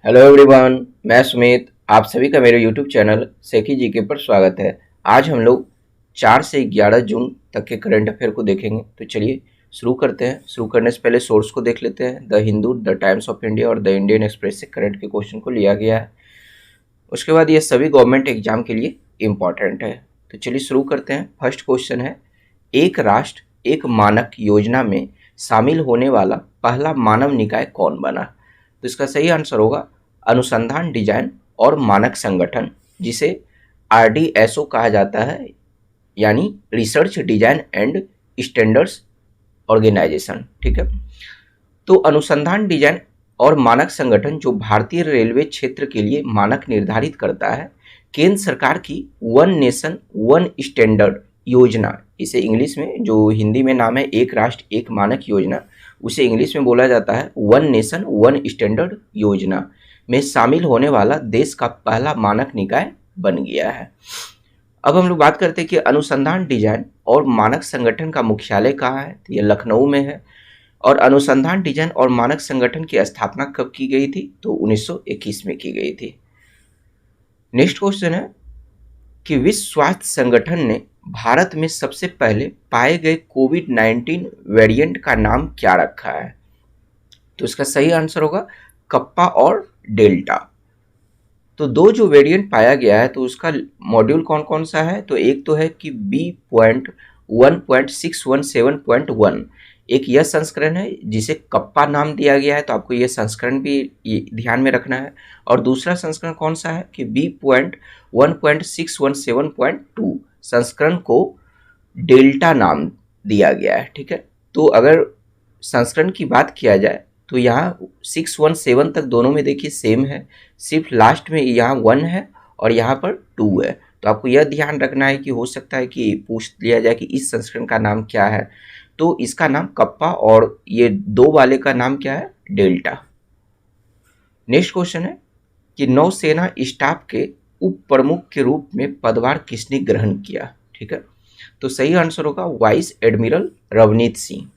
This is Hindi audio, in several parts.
हेलो एवरीवन, मैं सुमित। आप सभी का मेरे यूट्यूब चैनल सेकी जीके पर स्वागत है। आज हम लोग 4 से 11 जून तक के करंट अफेयर को देखेंगे। तो चलिए शुरू करते हैं। शुरू करने से पहले सोर्स को देख लेते हैं। The Hindu, the times of India और द इंडियन एक्सप्रेस से करंट के क्वेश्चन को लिया गया है। उसके बाद ये सभी गवर्नमेंट एग्जाम के लिए इम्पॉर्टेंट है। तो चलिए शुरू करते हैं। फर्स्ट क्वेश्चन है, एक राष्ट्र एक मानक योजना में शामिल होने वाला पहला मानव निकाय कौन बना? तो इसका सही आंसर होगा अनुसंधान, डिजाइन और मानक संगठन, जिसे RDSO कहा जाता है, यानी research design and standards organisation. ठीक है। तो अनुसंधान, डिजाइन और मानक संगठन जो भारतीय रेलवे क्षेत्र के लिए मानक निर्धारित करता है, केंद्र सरकार की वन नेशन वन स्टैंडर्ड योजना, इसे इंग्लिश में, जो हिंदी में नाम है एक राष्ट्र एक मानक योजना, उसे इंग्लिश में बोला जाता है वन नेशन वन स्टैंडर्ड योजना, में शामिल होने वाला देश का पहला मानक निकाय बन गया है। अब हम लोग बात करते हैं कि अनुसंधान, डिजाइन और मानक संगठन का मुख्यालय कहाँ है। तो ये लखनऊ में है। और अनुसंधान, डिजाइन और मानक संगठन की स्थापना कब की गई थी? तो 1921 में की गई थी। नेक्स्ट क्वेश्चन है कि विश्व स्वास्थ्य संगठन ने भारत में सबसे पहले पाए गए कोविड-19 वेरिएंट का नाम क्या रखा है? तो इसका सही आंसर होगा कप्पा और डेल्टा। तो दो जो वेरिएंट पाया गया है, तो उसका मॉड्यूल कौन कौन सा है? तो एक तो है कि B.1.617.1, एक यह संस्करण है जिसे कप्पा नाम दिया गया है, तो आपको यह संस्करण भी ध्यान में रखना है। और दूसरा संस्करण कौन सा है कि B.1.617.2 संस्करण को डेल्टा नाम दिया गया है। ठीक है। तो अगर संस्करण की बात किया जाए तो यहाँ 617 तक दोनों में देखिए सेम है, सिर्फ लास्ट में यहाँ 1 है और यहाँ पर 2 है। तो आपको यह ध्यान रखना है कि हो सकता है कि पूछ लिया जाए कि इस संस्करण का नाम क्या है, तो इसका नाम कप्पा और ये 2 वाले का नाम क्या है? डेल्टा। नेक्स्ट क्वेश्चन है कि नौसेना स्टाफ के उप प्रमुख के रूप में पदभार किसने ग्रहण किया? ठीक है। तो सही आंसर होगा वाइस एडमिरल रवनीत सिंह।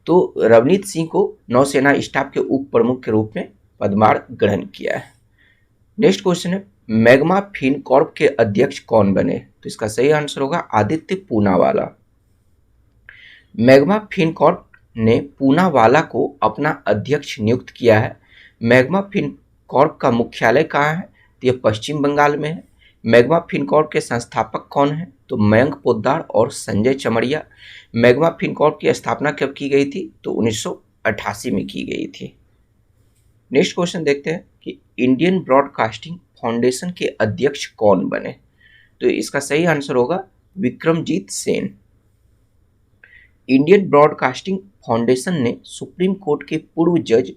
तो रवनीत सिंह को नौसेना स्टाफ के उप प्रमुख के रूप में पदभार ग्रहण किया है। नेक्स्ट क्वेश्चन है, मैग्मा फिनकॉर्प के अध्यक्ष कौन बने? तो इसका सही आंसर होगा आदित्य पूनावाला। मैग्मा फिनकॉर्प ने पूनावाला को अपना अध्यक्ष नियुक्त किया है। मैग्मा फिनकॉर्प का मुख्यालय कहाँ है? तो यह पश्चिम बंगाल में है। मैग्मा फिनकॉर्प के संस्थापक कौन है? तो मयंक पोद्दार और संजय चमड़िया। मैग्मा फिनकॉर्प की स्थापना कब की गई थी? तो 1988 में की गई थी। नेक्स्ट क्वेश्चन देखते हैं कि इंडियन ब्रॉडकास्टिंग फाउंडेशन के अध्यक्ष कौन बने? तो इसका सही आंसर होगा Vikramjit Sen. Indian broadcasting foundation ने सुप्रीम कोर्ट के पूर्व जज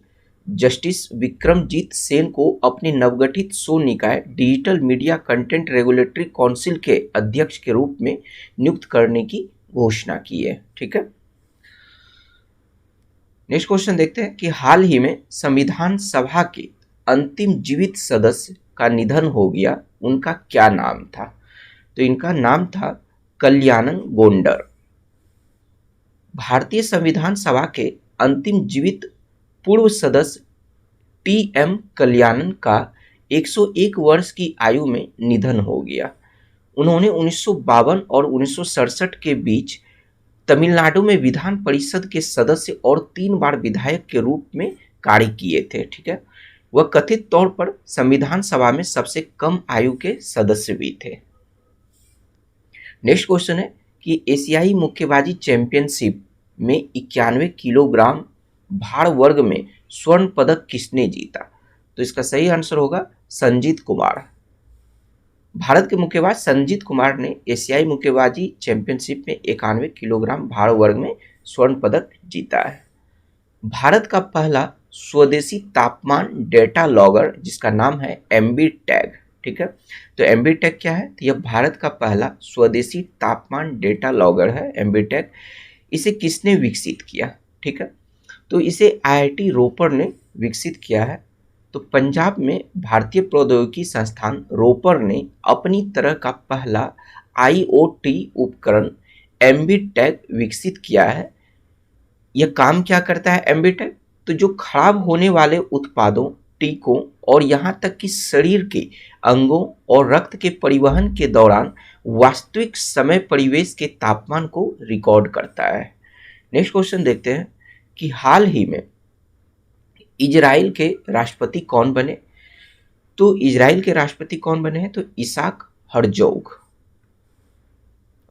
जस्टिस विक्रमजीत सेन को अपनी नवगठित शो निकाय digital media content regulatory council के अध्यक्ष के रूप में नियुक्त करने की घोषणा की है। ठीक है। नेक्स्ट क्वेश्चन देखते हैं कि हाल ही में संविधान सभा के अंतिम जीवित सदस्य का निधन हो गया, उनका क्या नाम था? तो इनका नाम था कल्याणन गोंडर। भारतीय संविधान सभा के अंतिम जीवित पूर्व सदस्य TM कल्याणन का 101 वर्ष की आयु में निधन हो गया। उन्होंने 1952 और 1967 के बीच तमिलनाडु में विधान परिषद के सदस्य और 3 बार विधायक के रूप में कार्य किए थे। ठीक है। वह कथित तौर पर संविधान सभा में सबसे कम आयु के सदस्य भी थे। नेक्स्ट क्वेश्चन है कि एशियाई मुक्केबाजी चैंपियनशिप में 91 किलोग्राम भार वर्ग में स्वर्ण पदक किसने जीता? तो इसका सही आंसर होगा संजीत कुमार। भारत के मुक्केबाज संजीत कुमार ने एशियाई मुक्केबाजी चैंपियनशिप में 91 किलोग्राम भार वर्ग में स्वर्ण पदक जीता है। भारत का पहला स्वदेशी तापमान डेटा लॉगर, जिसका नाम है एम्बीटैग। ठीक है। तो एम्बीटैग क्या है? तो यह भारत का पहला स्वदेशी तापमान डेटा लॉगर है, एम्बीटैग। इसे किसने विकसित किया? ठीक है। तो इसे IIT रोपर ने विकसित किया है। तो पंजाब में भारतीय प्रौद्योगिकी संस्थान रोपर ने अपनी तरह का पहला IoT उपकरण एम्बीटैग विकसित किया है। यह काम क्या करता है एम्बीटैग? तो जो खराब होने वाले उत्पादों, टीकों और यहाँ तक कि शरीर के अंगों और रक्त के परिवहन के दौरान वास्तविक समय परिवेश के तापमान को रिकॉर्ड करता है। नेक्स्ट क्वेश्चन देखते हैं कि हाल ही में इजराइल के राष्ट्रपति कौन बने। तो इजराइल के राष्ट्रपति कौन बने हैं, तो इसाक हर्जोग।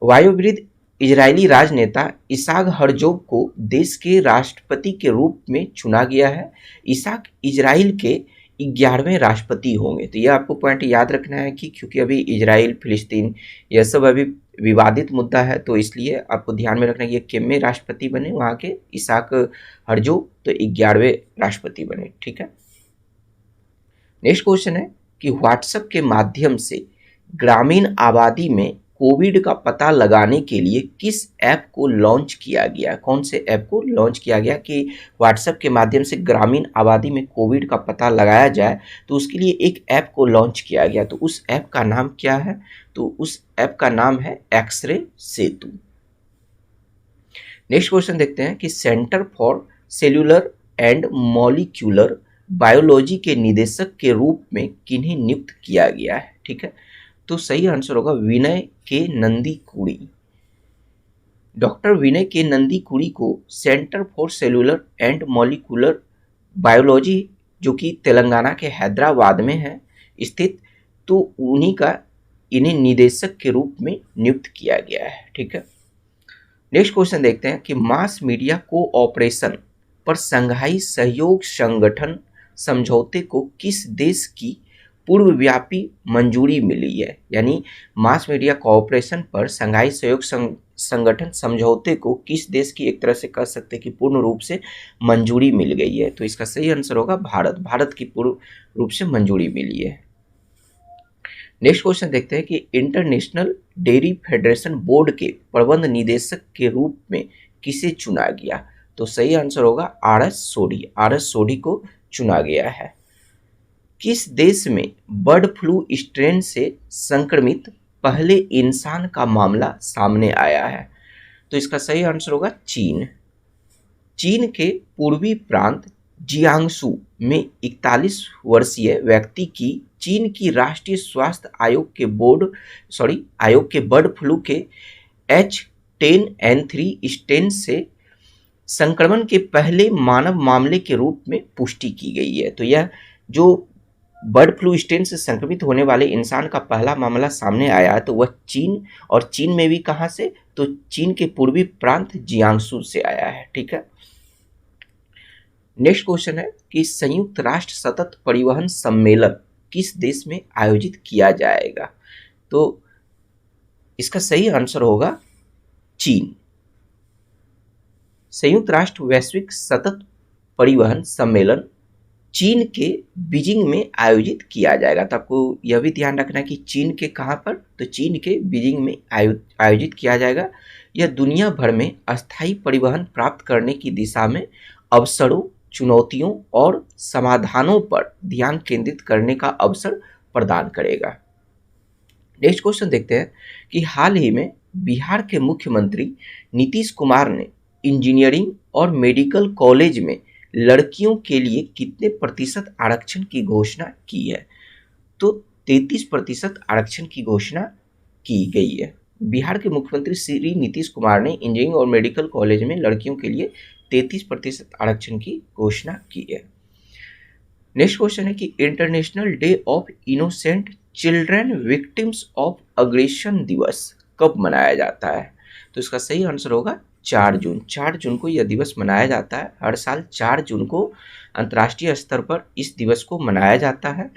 वयोवृद्ध इजरायली राजनेता इसाक हर्जोग को देश के राष्ट्रपति के रूप में चुना गया है। इसाक इजराइल के 11वें राष्ट्रपति होंगे। तो यह आपको पॉइंट याद रखना है कि क्योंकि अभी इजराइल फिलिस्तीन यह सब अभी विवादित मुद्दा है, तो इसलिए आपको ध्यान में रखना है कि ये कितने राष्ट्रपति बने वहाँ के, इसाक हर्जोग तो 11वें राष्ट्रपति बने। ठीक है। नेक्स्ट क्वेश्चन है कि व्हाट्सएप के माध्यम से ग्रामीण आबादी में कोविड का पता लगाने के लिए किस ऐप को लॉन्च किया गया। कौन से ऐप को लॉन्च किया गया कि व्हाट्सएप के माध्यम से ग्रामीण आबादी में कोविड का पता लगाया जाए, तो उसके लिए एक ऐप को लॉन्च किया गया। तो उस ऐप का नाम क्या है, तो उस ऐप का नाम है एक्सरे सेतु। नेक्स्ट क्वेश्चन देखते हैं कि centre for cellular and molecular biology के निदेशक के रूप में किन्हें नियुक्त किया गया है। ठीक है, तो सही आंसर होगा विनय के नंदी कुड़ी। डॉक्टर विनय के नंदी कुड़ी को centre for cellular and molecular biology, जो कि तेलंगाना के हैदराबाद में है स्थित, तो उन्हीं का इन्हें निदेशक के रूप में नियुक्त किया गया है। ठीक है। नेक्स्ट क्वेश्चन देखते हैं कि मास मीडिया कोऑपरेशन पर संघाई सहयोग संगठन समझौते को किस देश की पूर्वव्यापी मंजूरी मिली है। यानी मास मीडिया कोऑपरेशन पर संघाई सहयोग संगठन समझौते को किस देश की एक तरह से कह सकते हैं कि पूर्ण रूप से मंजूरी मिल गई है। तो इसका सही आंसर होगा भारत। भारत की पूर्ण रूप से मंजूरी मिली है। नेक्स्ट क्वेश्चन देखते हैं कि इंटरनेशनल डेयरी फेडरेशन बोर्ड के प्रबंध निदेशक के रूप में किसे चुना गया। तो सही आंसर होगा आर.एस. सोढ़ी। आर.एस. सोढ़ी को चुना गया है। किस देश में बर्ड फ्लू स्ट्रेन से संक्रमित पहले इंसान का मामला सामने आया है। तो इसका सही आंसर होगा चीन। चीन के पूर्वी प्रांत जियांगसू में 41 वर्षीय व्यक्ति की चीन की राष्ट्रीय स्वास्थ्य आयोग के बर्ड फ्लू के H10N3 स्ट्रेन से संक्रमण के पहले मानव मामले के रूप में पुष्टि की गई है। तो यह जो बर्ड फ्लू स्ट्रेन से संक्रमित होने वाले इंसान का पहला मामला सामने आया है, तो वह चीन, और चीन में भी कहाँ से, तो चीन के पूर्वी प्रांत जियांगसू से आया है। ठीक है। नेक्स्ट क्वेश्चन है कि संयुक्त राष्ट्र सतत परिवहन सम्मेलन किस देश में आयोजित किया जाएगा। तो इसका सही आंसर होगा चीन। संयुक्त राष्ट्र वैश्विक सतत परिवहन सम्मेलन चीन के बीजिंग में आयोजित किया जाएगा। तो आपको यह भी ध्यान रखना है कि चीन के कहाँ पर, तो चीन के बीजिंग में आयोजित किया जाएगा। यह दुनिया भर में अस्थायी परिवहन प्राप्त करने की दिशा में अवसरों, चुनौतियों और समाधानों पर ध्यान केंद्रित करने का अवसर प्रदान करेगा। नेक्स्ट क्वेश्चन देखते हैं कि हाल ही में बिहार के मुख्यमंत्री नीतीश कुमार ने इंजीनियरिंग और मेडिकल कॉलेज में लड़कियों के लिए कितने प्रतिशत आरक्षण की घोषणा की है। तो 33% आरक्षण की घोषणा की गई है। बिहार के मुख्यमंत्री श्री नीतीश कुमार ने इंजीनियरिंग और मेडिकल कॉलेज में लड़कियों के लिए 33% आरक्षण की घोषणा की है। नेक्स्ट क्वेश्चन है कि international day of innocent children victims of aggression दिवस कब मनाया जाता है। तो इसका सही आंसर होगा 4 जून। 4 जून को यह दिवस मनाया जाता है। हर साल 4 जून को अंतर्राष्ट्रीय स्तर पर इस दिवस को मनाया जाता है।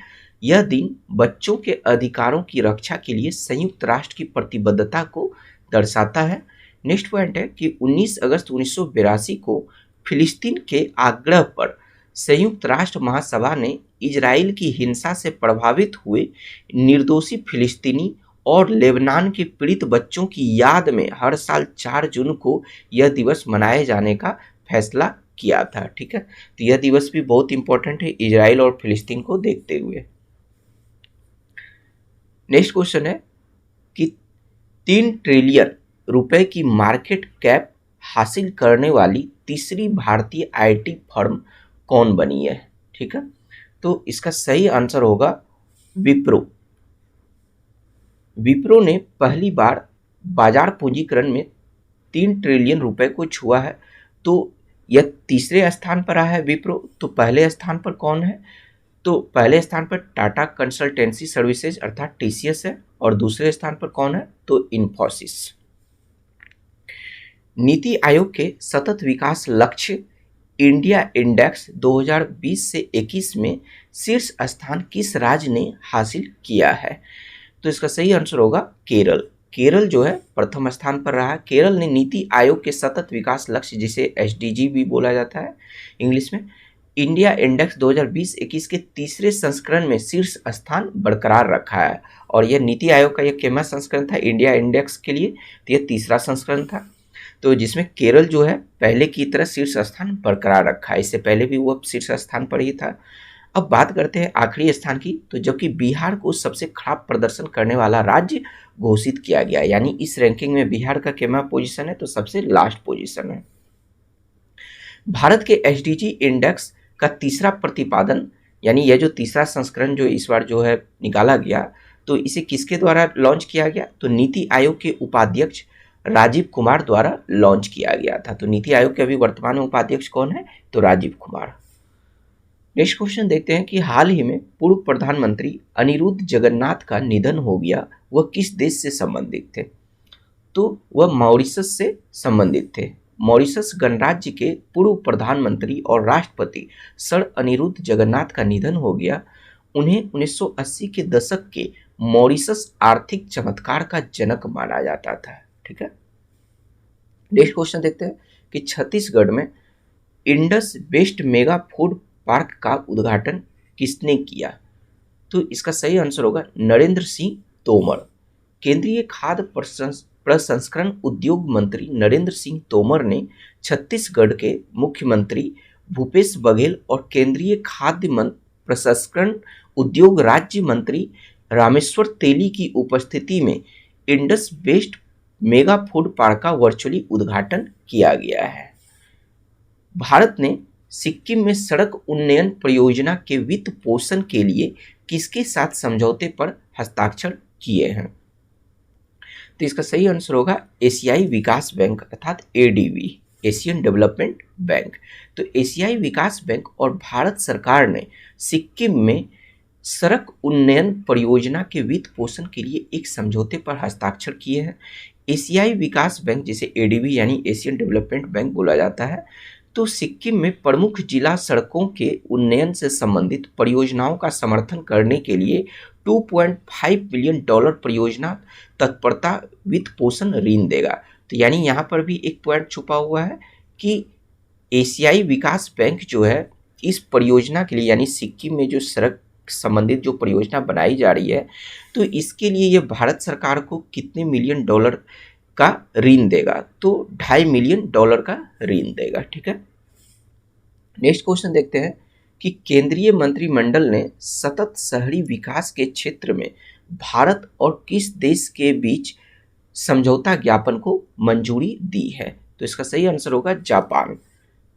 यह दिन बच्चों के अधिकारों की रक्षा के लिए संयुक्त राष्ट्र की प्रतिबद्धता को दर्शाता है। नेक्स्ट पॉइंट है कि 19 अगस्त 1982 को फिलिस्तीन के आग्रह पर संयुक्त राष्ट्र महासभा ने इजराइल की हिंसा से प्रभावित हुए निर्दोषी फिलिस्तीनी और लेबनान के पीड़ित बच्चों की याद में हर साल 4 जून को यह दिवस मनाए जाने का फैसला किया था। ठीक है, तो यह दिवस भी बहुत इंपॉर्टेंट है इजराइल और फिलिस्तीन को देखते हुए। नेक्स्ट क्वेश्चन है कि 3 ट्रिलियन रुपए की मार्केट कैप हासिल करने वाली तीसरी भारतीय आईटी फर्म कौन बनी है। ठीक है, तो इसका सही आंसर होगा विप्रो। विप्रो ने पहली बार बाजार पूंजीकरण में 3 ट्रिलियन रुपए को छुआ है। तो यह तीसरे स्थान पर आया है विप्रो। तो पहले स्थान पर कौन है? तो पहले स्थान पर टाटा कंसल्टेंसी सर्विसेज अर्थात टीसीएस है, और दूसरे स्थान पर कौन है? तो इन्फोसिस। नीति आयोग के सतत विकास लक्ष्य इंडिया इंडेक्स 2020 से 21 में शीर्ष स्थान किस राज्य ने हासिल किया है? तो इसका सही आंसर होगा केरल। केरल जो है प्रथम स्थान पर रहा है। केरल ने नीति आयोग के सतत विकास लक्ष्य, जिसे एसडीजी भी बोला जाता है इंग्लिश में, इंडिया इंडेक्स 2020-21 के तीसरे संस्करण में शीर्ष स्थान बरकरार रखा है। और यह नीति आयोग का यह केमा संस्करण था इंडिया इंडेक्स के लिए, तो यह तीसरा संस्करण था। तो जिसमें केरल जो है पहले की तरह शीर्ष स्थान बरकरार रखा है, इससे पहले भी वो शीर्ष स्थान पर ही था। अब बात करते हैं आखिरी स्थान की। तो जबकि बिहार को सबसे खराब प्रदर्शन करने वाला राज्य घोषित किया गया, यानी इस रैंकिंग में बिहार का केमा पोजीशन है? तो सबसे लास्ट पोजीशन है। भारत के एसडीजी इंडेक्स का तीसरा प्रतिपादन, यानी यह जो तीसरा संस्करण जो इस बार जो है निकाला गया, तो इसे किसके द्वारा लॉन्च किया गया? तो नीति आयोग के उपाध्यक्ष राजीव कुमार द्वारा लॉन्च किया गया था। तो नीति आयोग के अभी वर्तमान में उपाध्यक्ष कौन है? तो राजीव कुमार। नेक्स्ट क्वेश्चन देखते हैं कि हाल ही में पूर्व प्रधानमंत्री अनिरुद्ध जगन्नाथ का निधन हो गया, वह किस देश से संबंधित थे? तो वह मॉरिशस से संबंधित थे। मॉरिशस गणराज्य के पूर्व प्रधानमंत्री और राष्ट्रपति सर अनिरुद्ध जगन्नाथ का निधन हो गया। उन्हें 1980 के दशक के मॉरिशस आर्थिक चमत्कार का जनक माना जाता था। ठीक है, नेक्स्ट क्वेश्चन देखते हैं कि छत्तीसगढ़ में Indus best mega food park का उद्घाटन किसने किया? तो इसका सही आंसर होगा नरेंद्र सिंह तोमर। केंद्रीय खाद्य प्रसंस्करण उद्योग मंत्री नरेंद्र सिंह तोमर ने छत्तीसगढ़ के मुख्यमंत्री भूपेश बघेल और केंद्रीय खाद्य प्रसंस्करण उद्योग राज्य मंत्री रामेश्वर तेली की उपस्थिति में Indus best mega food park का वर्चुअली उद्घाटन किया गया है। भारत ने सिक्किम में सड़क उन्नयन परियोजना के वित्त पोषण के लिए किसके साथ समझौते पर हस्ताक्षर किए हैं? तो इसका सही आंसर होगा एशियाई विकास बैंक अर्थात एडीबी, एशियन डेवलपमेंट बैंक। तो एशियाई विकास बैंक और भारत सरकार ने सिक्किम में सड़क उन्नयन परियोजना के वित्त पोषण के लिए एक समझौते पर हस्ताक्षर किए हैं। एशियाई विकास बैंक, जिसे एडीबी यानी एशियन डेवलपमेंट बैंक बोला जाता है, तो सिक्किम में प्रमुख जिला सड़कों के उन्नयन से संबंधित परियोजनाओं का समर्थन करने के लिए $2.5 बिलियन परियोजना तत्परता वित्त पोषण ऋण देगा। तो यानी यहाँ पर भी एक पॉइंट छुपा हुआ है कि एशियाई विकास बैंक जो है इस परियोजना के लिए, यानी सिक्किम में जो सड़क संबंधित जो परियोजना बनाई जा रही है, तो इसके लिए ये भारत सरकार को कितने $1 मिलियन का ऋण देगा? तो $2.5 मिलियन का ऋण देगा। ठीक है, नेक्स्ट क्वेश्चन देखते हैं कि केंद्रीय मंत्रिमंडल ने सतत शहरी विकास के क्षेत्र में भारत और किस देश के बीच समझौता ज्ञापन को मंजूरी दी है? तो इसका सही आंसर होगा जापान।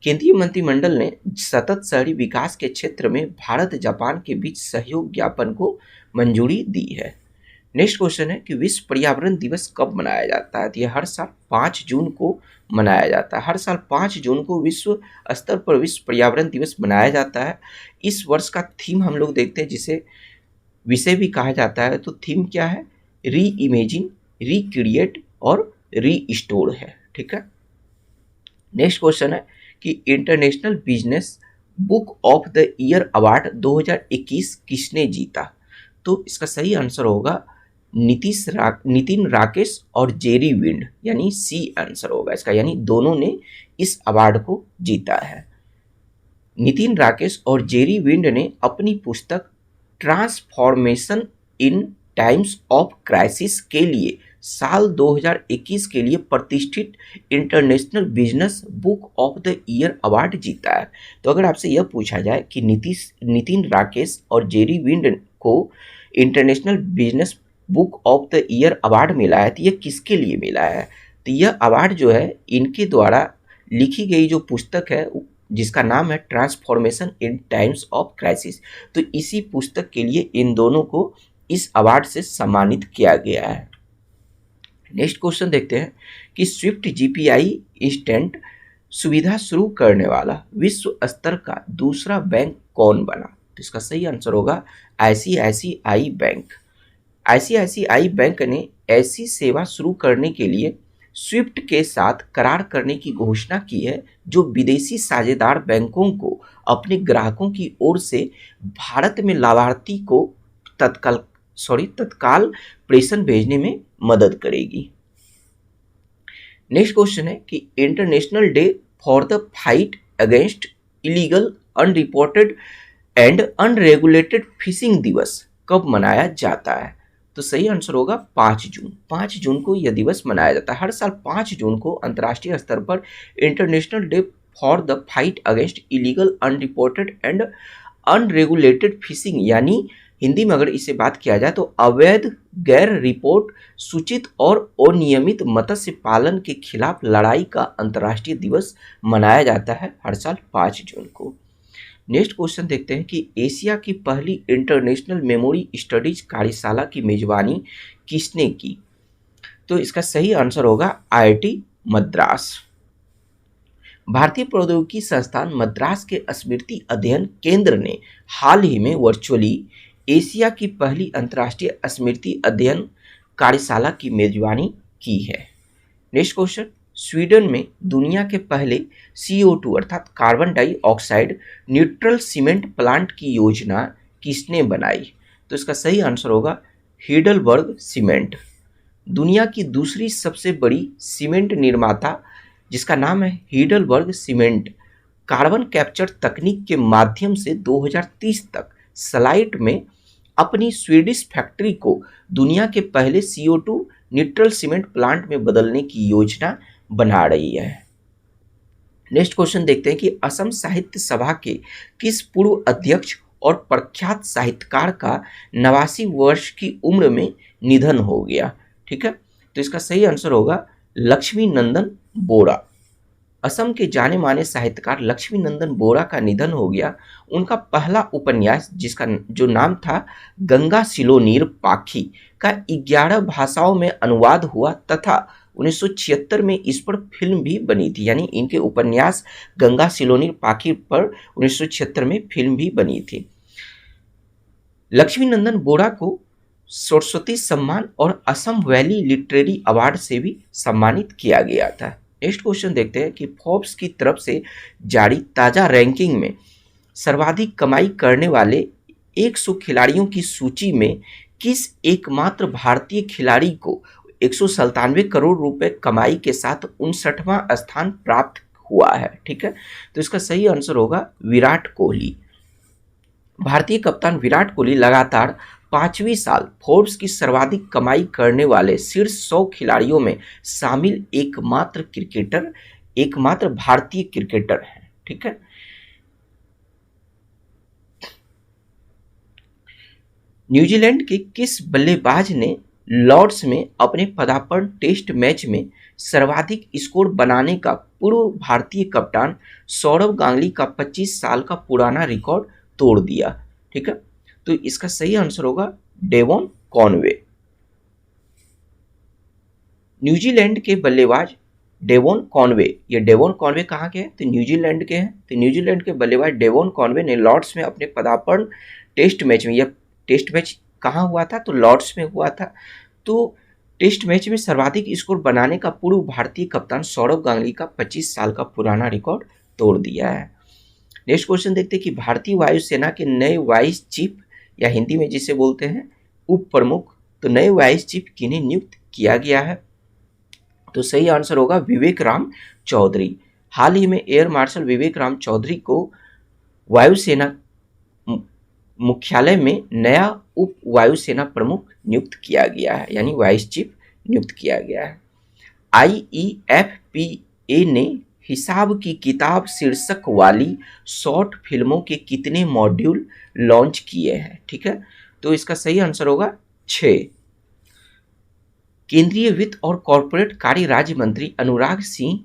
केंद्रीय मंत्रिमंडल ने सतत शहरी विकास के क्षेत्र में भारत जापान के बीच सहयोग ज्ञापन को मंजूरी दी है। नेक्स्ट क्वेश्चन है कि विश्व पर्यावरण दिवस कब मनाया जाता है? तो यह हर साल 5 जून को मनाया जाता है। हर साल 5 जून को विश्व स्तर पर विश्व पर्यावरण दिवस मनाया जाता है। इस वर्ष का थीम हम लोग देखते हैं, जिसे विषय भी कहा जाता है। तो थीम क्या है? री इमेजिन, रिक्रिएट और रीस्टोर है। ठीक है, नेक्स्ट क्वेश्चन है कि international business book of the year award 2021 किसने जीता? तो इसका सही आंसर होगा नितिन राकेश और जेरी विंड, यानी सी आंसर होगा इसका, यानी दोनों ने इस अवार्ड को जीता है। नितिन राकेश और जेरी विंड ने अपनी पुस्तक transformation in times of crisis के लिए साल 2021 के लिए प्रतिष्ठित international business book of the year award जीता है। तो अगर आपसे यह पूछा जाए कि नितिन राकेश और जेरी विंड को international business book of the year award मिला है, तो यह किसके लिए मिला है? तो यह अवार्ड जो है इनके द्वारा लिखी गई जो पुस्तक है जिसका नाम है transformation in times of crisis. तो इसी पुस्तक के लिए इन दोनों को इस अवार्ड से सम्मानित किया गया है। नेक्स्ट क्वेश्चन देखते हैं कि स्विफ्ट जीपीआई इंस्टेंट सुविधा शुरू करने वाला विश्व स्तर का दूसरा बैंक कौन बना? तो इसका सही आंसर होगा आईसीआईसीआई बैंक। आईसीआईसीआई बैंक ने ऐसी सेवा शुरू करने के लिए स्विफ्ट के साथ करार करने की घोषणा की है जो विदेशी साझेदार बैंकों को अपने ग्राहकों की ओर से भारत में लाभार्थी को तत्काल प्रेषण भेजने में मदद करेगी। नेक्स्ट क्वेश्चन है कि international day for the fight against illegal, unreported and unregulated fishing दिवस कब मनाया जाता है? तो सही आंसर होगा 5 जून। 5 जून को यह दिवस मनाया जाता है। हर साल 5 जून को अंतर्राष्ट्रीय स्तर पर international day for the fight against illegal, unreported and unregulated fishing, यानी हिंदी में अगर इसे बात किया जाए तो अवैध, गैर रिपोर्ट सूचित और अनियमित मत्स्य पालन के खिलाफ लड़ाई का अंतर्राष्ट्रीय दिवस मनाया जाता है हर साल 5 जून को। नेक्स्ट क्वेश्चन देखते हैं कि एशिया की पहली इंटरनेशनल मेमोरी स्टडीज कार्यशाला की मेजबानी किसने की? तो इसका सही आंसर होगा आईआईटी मद्रास। भारतीय प्रौद्योगिकी संस्थान मद्रास के स्मृति अध्ययन केंद्र ने हाल ही में वर्चुअली एशिया की पहली अंतर्राष्ट्रीय स्मृति अध्ययन कार्यशाला की मेजबानी की है। नेक्स्ट क्वेश्चन, स्वीडन में दुनिया के पहले CO2 अर्थात carbon dioxide neutral cement plant की योजना किसने बनाई? तो इसका सही आंसर होगा हिडलबर्ग सीमेंट। दुनिया की दूसरी सबसे बड़ी सीमेंट निर्माता जिसका नाम है हिडलबर्ग सीमेंट, कार्बन कैप्चर तकनीक के माध्यम से 2030 तक सलाइट में अपनी स्वीडिश फैक्ट्री को दुनिया के पहले CO2 न्यूट्रल सीमेंट प्लांट में बदलने की योजना बना रही है। नेक्स्ट क्वेश्चन देखते हैं कि असम साहित्य सभा के किस पूर्व अध्यक्ष और प्रख्यात साहित्यकार का 89 वर्ष की उम्र में निधन हो गया? ठीक है, तो इसका सही आंसर होगा लक्ष्मी नंदन बोरा। असम के जाने माने साहित्यकार लक्ष्मी नंदन बोरा का निधन हो गया। उनका पहला उपन्यास जिसका जो नाम था गंगा सिलोनीर पाखी का 11 भाषाओं में अनुवाद हुआ तथा 1976 में इस पर फिल्म भी बनी थी, यानी इनके उपन्यास गंगा सिलोनीर पाखी पर 1976 में फिल्म भी बनी थी। लक्ष्मी नंदन बोरा को सरस्वती सम्मान और असम वैली लिटरेरी अवार्ड से भी सम्मानित किया गया था। नेक्स्ट क्वेश्चन देखते हैं कि फोर्ब्स की तरफ से जारी ताज़ा रैंकिंग में सर्वाधिक कमाई करने वाले 100 खिलाड़ियों की सूची में किस एकमात्र भारतीय खिलाड़ी को 197 करोड़ रुपए कमाई के साथ 59वां स्थान प्राप्त हुआ है? ठीक है, तो इसका सही आंसर होगा विराट कोहली। भारतीय कप्तान विराट कोहली लगातार 5वीं साल फोर्ब्स की सर्वाधिक कमाई करने वाले शीर्ष 100 खिलाड़ियों में शामिल एकमात्र भारतीय क्रिकेटर हैं। ठीक है, न्यूजीलैंड के किस बल्लेबाज ने लॉर्ड्स में अपने पदार्पण टेस्ट मैच में सर्वाधिक स्कोर बनाने का पूर्व भारतीय कप्तान सौरव गांगुली का 25 साल का पुराना रिकॉर्ड तोड़ दिया? ठीक है, तो इसका सही आंसर होगा डेवॉन कॉनवे। न्यूजीलैंड के बल्लेबाज डेवॉन कॉनवे, ये डेवॉन कॉनवे कहाँ के हैं? तो न्यूजीलैंड के हैं। तो न्यूजीलैंड के बल्लेबाज डेवॉन कॉनवे ने लॉर्ड्स में अपने पदार्पण टेस्ट मैच में, यह टेस्ट मैच कहाँ हुआ था? तो लॉर्ड्स में हुआ था। तो टेस्ट मैच में सर्वाधिक स्कोर बनाने का पूर्व भारतीय कप्तान सौरव गांगुली का 25 साल का पुराना रिकॉर्ड तोड़ दिया है। नेक्स्ट क्वेश्चन देखते हैं कि भारतीय वायुसेना के नए वाइस चीफ या हिंदी में जिसे बोलते हैं उप प्रमुख, तो नए वाइस चीफ किन्हें नियुक्त किया गया है? तो सही आंसर होगा विवेक राम चौधरी। हाल ही में एयर मार्शल विवेक राम चौधरी को वायुसेना मुख्यालय में नया उप वायुसेना प्रमुख नियुक्त किया गया है, यानी वाइस चीफ नियुक्त किया गया है। IEFPA ने हिसाब की किताब शीर्षक वाली शॉर्ट फिल्मों के कितने मॉड्यूल लॉन्च किए हैं? ठीक है, तो इसका सही आंसर होगा 6। केंद्रीय वित्त और कॉरपोरेट कार्य राज्य मंत्री अनुराग सिंह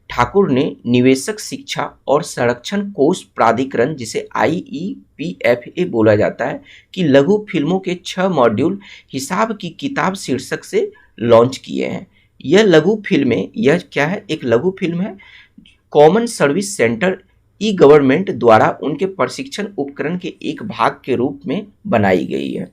ठाकुर ने निवेशक शिक्षा और संरक्षण कोष प्राधिकरण, जिसे IEPFA बोला जाता है, कि लघु फिल्मों के 6 मॉड्यूल हिसाब की किताब शीर्षक से लॉन्च किए हैं। यह लघु फिल्में, यह क्या है, एक लघु फिल्म है कॉमन सर्विस सेंटर ई-गवर्नमेंट द्वारा उनके प्रशिक्षण उपकरण के एक भाग के रूप में बनाई गई है।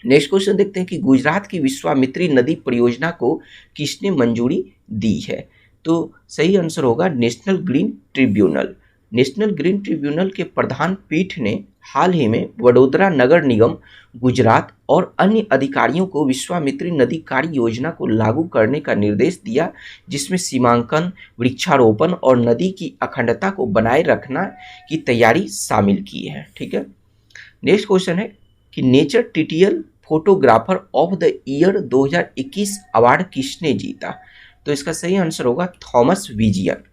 नेक्स्ट क्वेश्चन देखते हैं कि गुजरात की विश्वामित्री नदी परियोजना को किसने मंजूरी दी है? तो सही आंसर होगा national green tribunal. National green tribunal के प्रधान पीठ ने हाल ही में वडोदरा नगर निगम, गुजरात और अन्य अधिकारियों को विश्वामित्री नदी कार्य योजना को लागू करने का निर्देश दिया, जिसमें सीमांकन, वृक्षारोपण और नदी की अखंडता को बनाए रखना की तैयारी शामिल की है। ठीक है। नेक्स्ट क्वेश्चन है कि nature TTL photographer of the year 2021 award किसने जीता? तो इसका सही आंसर होगा थॉमस विजियन।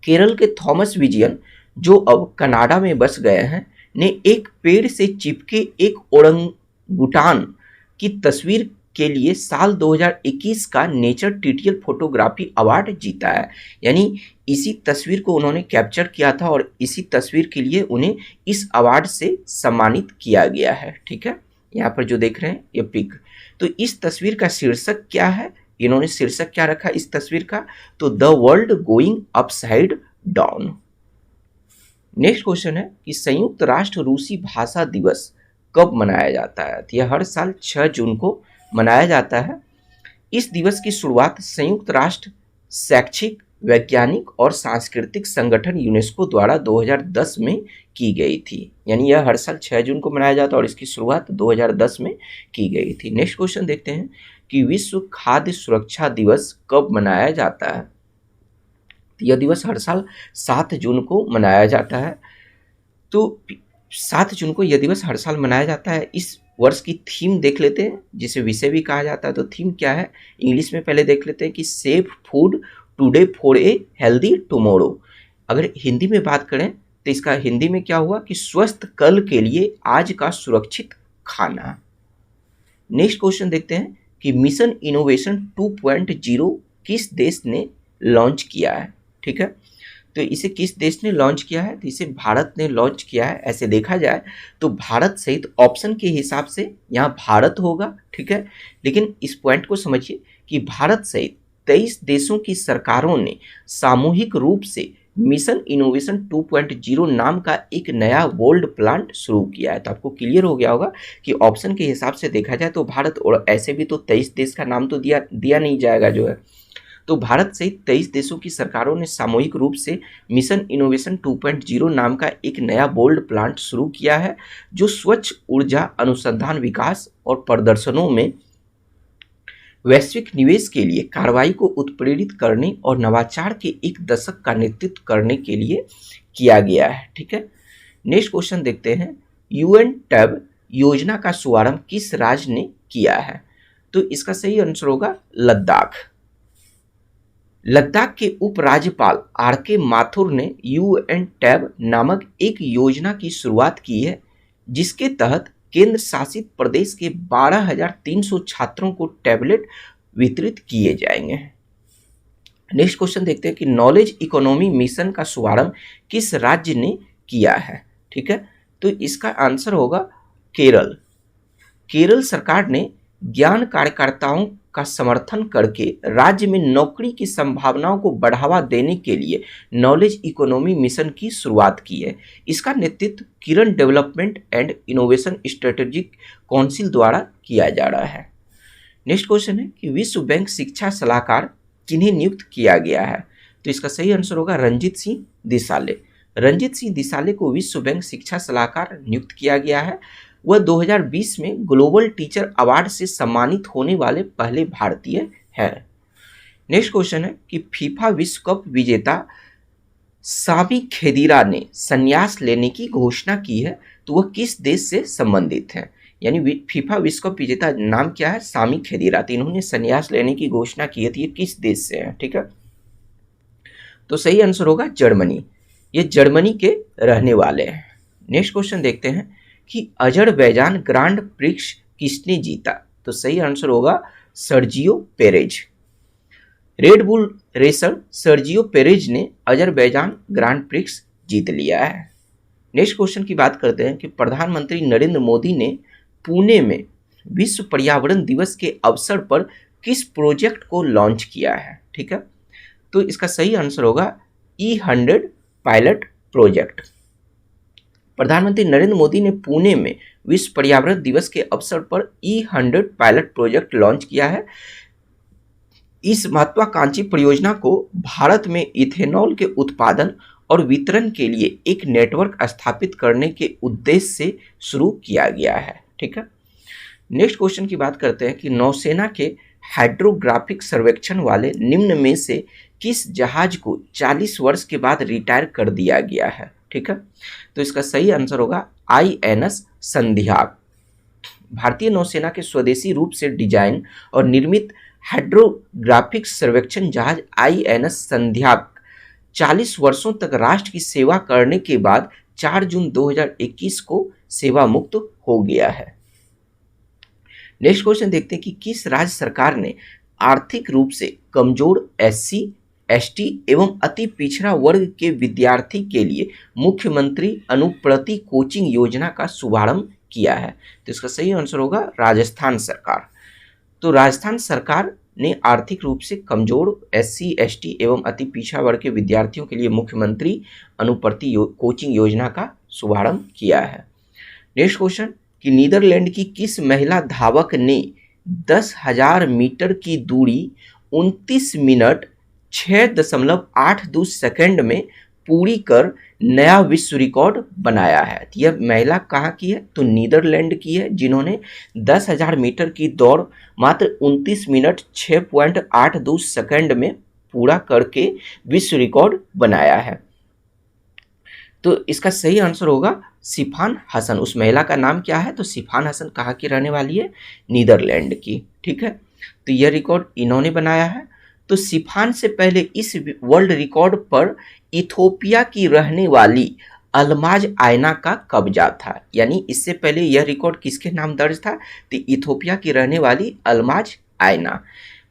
केरल के थॉमस विजियन, जो अब कनाडा में बस गए हैं, ने एक पेड़ से चिपके एक ओरंगुटान की तस्वीर के लिए साल 2021 का नेचर टिटियल फोटोग्राफी अवार्ड जीता है। यानी इसी तस्वीर को उन्होंने कैप्चर किया था और इसी तस्वीर के लिए उन्हें इस अवार्ड से सम्मानित किया गया है। ठीक है, यहाँ पर जो देख रहे हैं ये पिक। तो इस तस्वीर का शीर्षक क्या है? इन्होंने शीर्षक क्या रखा इस तस्वीर का? तो the world going upside down. Next question है कि संयुक्त राष्ट्र रूसी भाषा दिवस कब मनाया जाता है? तो यह हर साल 6 जून को मनाया जाता है। इस दिवस की शुरुआत संयुक्त राष्ट्र शैक्षिक, वैज्ञानिक और सांस्कृतिक संगठन यूनेस्को द्वारा 2010 में की गई थी। यानी यह हर साल 6 जून को मनाया जाता है और इसकी शुरुआत 2010 में की गई थी। नेक्स्ट क्वेश्चन देखते हैं कि विश्व खाद्य सुरक्षा दिवस कब मनाया जाता है? यह दिवस हर साल 7 जून को मनाया जाता है। तो 7 जून को यह दिवस हर साल मनाया जाता है। इस वर्ष की थीम देख लेते हैं, जिसे विषय भी कहा जाता है। तो थीम क्या है इंग्लिश में पहले देख लेते हैं कि safe food today for a healthy tomorrow. अगर हिंदी में बात करें तो इसका हिंदी में क्या हुआ कि स्वस्थ कल के लिए आज का सुरक्षित खाना। नेक्स्ट क्वेश्चन देखते हैं कि मिशन इनोवेशन 2.0 किस देश ने लॉन्च किया है? ठीक है, तो इसे किस देश ने लॉन्च किया है? तो इसे भारत ने लॉन्च किया है। ऐसे देखा जाए तो भारत सहित ऑप्शन के हिसाब से यहाँ भारत होगा। ठीक है, लेकिन इस पॉइंट को समझिए कि भारत सहित 23 देशों की सरकारों ने सामूहिक रूप से मिशन इनोवेशन 2.0 नाम का एक नया वर्ल्ड प्लांट शुरू किया है। तो आपको क्लियर हो गया होगा कि ऑप्शन के हिसाब से देखा जाए तो भारत, और ऐसे भी तो 23 देश का नाम तो दिया नहीं जाएगा जो है। तो भारत सहित 23 देशों की सरकारों ने सामूहिक रूप से मिशन इनोवेशन 2.0 नाम का एक नया बोल्ड प्लांट शुरू किया है, जो स्वच्छ ऊर्जा अनुसंधान, विकास और प्रदर्शनों में वैश्विक निवेश के लिए कार्रवाई को उत्प्रेरित करने और नवाचार के एक दशक का नेतृत्व करने के लिए किया गया है। ठीक है, नेक्स्ट क्वेश्चन देखते हैं, UN-TAB योजना का शुभारंभ किस राज्य ने किया है? तो इसका सही आंसर होगा लद्दाख। लद्दाख के उपराज्यपाल RK माथुर ने UN-TAB नामक एक योजना की शुरुआत की है, जिसके तहत केंद्र शासित प्रदेश के 12,300 छात्रों को टैबलेट वितरित किए जाएंगे। नेक्स्ट क्वेश्चन देखते हैं कि नॉलेज इकोनॉमी मिशन का शुभारंभ किस राज्य ने किया है? ठीक है, तो इसका आंसर होगा केरल। केरल सरकार ने ज्ञान कार्यकर्ताओं का समर्थन करके राज्य में नौकरी की संभावनाओं को बढ़ावा देने के लिए नॉलेज इकोनॉमी मिशन की शुरुआत की है। इसका नेतृत्व Kiran development and innovation strategic council द्वारा किया जा रहा है। नेक्स्ट क्वेश्चन है कि विश्व बैंक शिक्षा सलाहकार किन्हें नियुक्त किया गया है? तो इसका सही आंसर होगा रंजीत सिंह दिसाले। रंजीत सिंह दिसाले को विश्व बैंक शिक्षा सलाहकार नियुक्त किया गया है। वह 2020 में ग्लोबल टीचर अवार्ड से सम्मानित होने वाले पहले भारतीय हैं। नेक्स्ट क्वेश्चन है कि फीफा विश्व कप विजेता सामी खेदीरा ने संन्यास लेने की घोषणा की है, तो वह किस देश से संबंधित है? यानी फीफा विश्व कप विजेता नाम क्या है? सामी खेदीरा। तो इन्होंने संन्यास लेने की घोषणा की है, तो ये किस देश से है? ठीक है, तो सही आंसर होगा जर्मनी। ये जर्मनी के रहने वाले हैं। नेक्स्ट क्वेश्चन देखते हैं कि अजरबैजान ग्रांड प्रिक्स किसने जीता? तो सही आंसर होगा Sergio Perez. Red bull racer Sergio Perez ने अजरबैजान ग्रांड प्रिक्स जीत लिया है। नेक्स्ट क्वेश्चन की बात करते हैं कि प्रधानमंत्री नरेंद्र मोदी ने पुणे में विश्व पर्यावरण दिवस के अवसर पर किस प्रोजेक्ट को लॉन्च किया है। ठीक है, तो इसका सही आंसर होगा E100 पायलट प्रोजेक्ट। प्रधानमंत्री नरेंद्र मोदी ने पुणे में विश्व पर्यावरण दिवस के अवसर पर E100 पायलट प्रोजेक्ट लॉन्च किया है। इस महत्वाकांक्षी परियोजना को भारत में इथेनॉल के उत्पादन और वितरण के लिए एक नेटवर्क स्थापित करने के उद्देश्य से शुरू किया गया है। ठीक है, नेक्स्ट क्वेश्चन की बात करते हैं कि नौसेना के हाइड्रोग्राफिक सर्वेक्षण वाले निम्न में से किस जहाज को 40 वर्ष के बाद रिटायर कर दिया गया है। ठीक है, तो इसका सही आंसर होगा INS संध्याक। भारतीय नौसेना के स्वदेशी रूप से डिजाइन और निर्मित हाइड्रोग्राफिक सर्वेक्षण जहाज INS संध्याक 40 वर्षों तक राष्ट्र की सेवा करने के बाद 4 जून 2021 को सेवा मुक्त हो गया है। नेक्स्ट क्वेश्चन देखते हैं कि किस राज्य सरकार ने आर्थिक रूप से कमजोर SC, ST एवं अति पिछड़ा वर्ग के विद्यार्थी के लिए मुख्यमंत्री अनुप्रति कोचिंग योजना का शुभारंभ किया है। तो इसका सही आंसर होगा राजस्थान सरकार। तो राजस्थान सरकार ने आर्थिक रूप से कमजोर SC, ST एवं अति पिछड़ा वर्ग के विद्यार्थियों के लिए मुख्यमंत्री अनुप्रति कोचिंग योजना का शुभारंभ किया है। नेक्स्ट क्वेश्चन कि नीदरलैंड की किस महिला धावक ने 10,000 मीटर की दूरी 29 मिनट 6.82 सेकंड में पूरी कर नया विश्व रिकॉर्ड बनाया है। तो यह महिला कहाँ की है, तो नीदरलैंड की है, जिन्होंने 10,000 मीटर की दौड़ मात्र 29 मिनट 6.82 सेकंड में पूरा करके विश्व रिकॉर्ड बनाया है। तो इसका सही आंसर होगा सिफान हसन। उस महिला का नाम क्या है, तो सिफान हसन कहाँ की रहने वाली है, नीदरलैंड की। ठीक है, तो यह रिकॉर्ड इन्होंने बनाया है। तो सिफान से पहले इस वर्ल्ड रिकॉर्ड पर इथोपिया की रहने वाली अल्माज आयना का कब्जा था। यानी इससे पहले यह रिकॉर्ड किसके नाम दर्ज था, तो इथोपिया की रहने वाली अल्माज आयना।